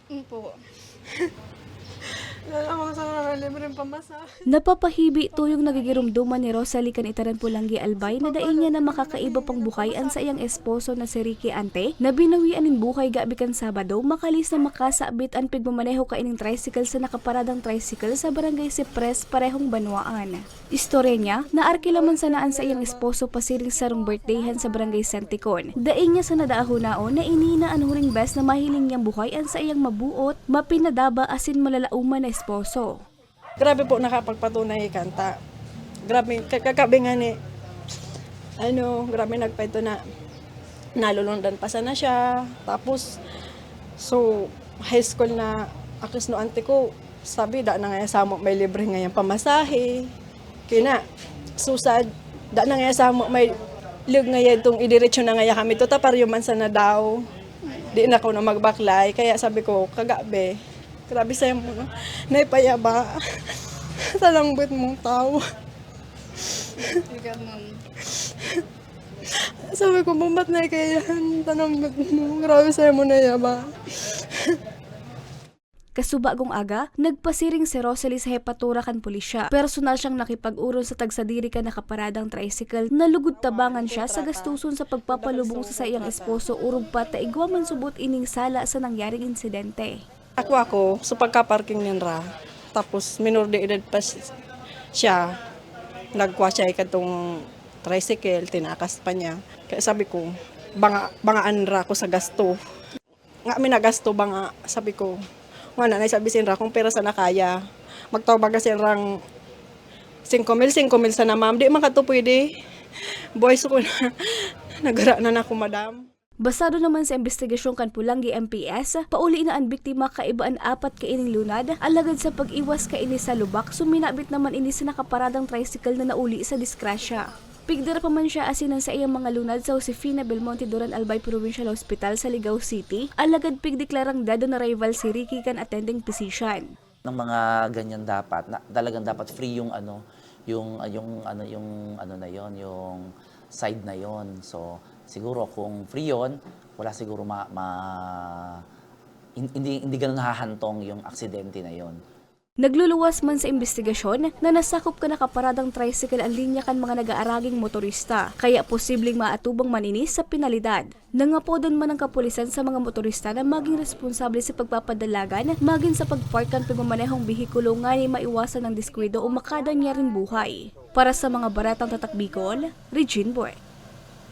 Po. Alam mo sa libreng pamasa. Napapahibi tuyong nagigirumduman ni Rosalie Canitaran Pulanggi Albay na daing niya na makakaiba pang buhayan sa iyang esposo na si Ricky Ante na binawian nin buhay gabikan Sabado makalis na makasabit ang pigmamaneho kaining tricycle sa nakaparadang tricycle sa barangay Sipres parehong Banwaan. Istorya niya, naarkilaman sa naan sa iyang esposo pasiring sarong birthdayhan sa barangay Santikon. Daing niya sa nadaahunao na inina ang huling best na mahiling niyang buhayan sa iyang mabuot, mapinadaba asin malalauman na esposo. Grabe po nakapagpatunay kanta. Grabe, kakabi nga ni, grabe nagpaito na nalulundan pa sana siya. Tapos, so, high school na akis no ante ko, sabi, da na nga sa mo may libre ngayon pamasahe. Kina, susad, da na nga sa mo may lig ngayon itong idiretso na nga kami. Ito taparyuman sana daw. Di na ako na magbaklay. Kaya sabi ko, kagabi, grabe sa'yo mo, no? Naipayaba. Talangbit mong tao. Ikaw, ma'am. Sabi ko, ba't na kaya talangbit mo? Grabe sa'yo mo nayaba. Kasubagong aga, nagpasiring si Rosalie sa hepatura kan pulisya. Personal siyang nakipag-uron sa tagsadiri ka nakaparadang tricycle na lugod tabangan siya sa gastuson sa pagpapalubong sa iyang esposo urog pa taigwa man subot ining sala sa nangyaring insidente. Ako, sa pagka-parking nila, tapos minor de edad pa siya, nagkuha siya ikatong tricycle, tinakas pa niya. Kaya sabi ko, bangaan ra ko sa gasto. Nga minagasto banga, sabi ko, wala na sabi sinra kung pera sa nakaya. Magtawag kasi rang 5,000 sana ma'am. Di man ka to pwede. Boys ko na, nagara na ako madam. Basado naman sa investigasyon kan Pulanggi MPS, pauli na ang biktima kaibaan 4 kaining lunad, alagad sa pag-iwas kaini sa lubak, suminabit naman ini sa nakaparadang tricycle na nauli sa disgrasya. Pigdara pa man siya asinan sa iyang mga lunad sa Josefina Belmonte Duran Albay Provincial Hospital sa Ligao City, alagad pigdeklarang dado na rival si Ricky kan attending physician. Ng mga ganyan dapat, talagang dapat free yung side na yon. So siguro kung free yon, wala siguro hindi ganun hahantong yung aksidente na yon. Nagluluwas man sa investigasyon na nasakop ka nakaparadang tricycle ang linya kan mga nag-aaraging motorista, kaya posibleng maatubang maninis sa penalidad. Nangapodan man ang kapulisan sa mga motorista na maging responsable sa pagpapadalagan, maging sa pagpark kan pagmamanehong bihikulo nga ni maiwasan ng diskwido o makada niya rin buhay. Para sa mga baratang tatak Bicol, Regine Boy.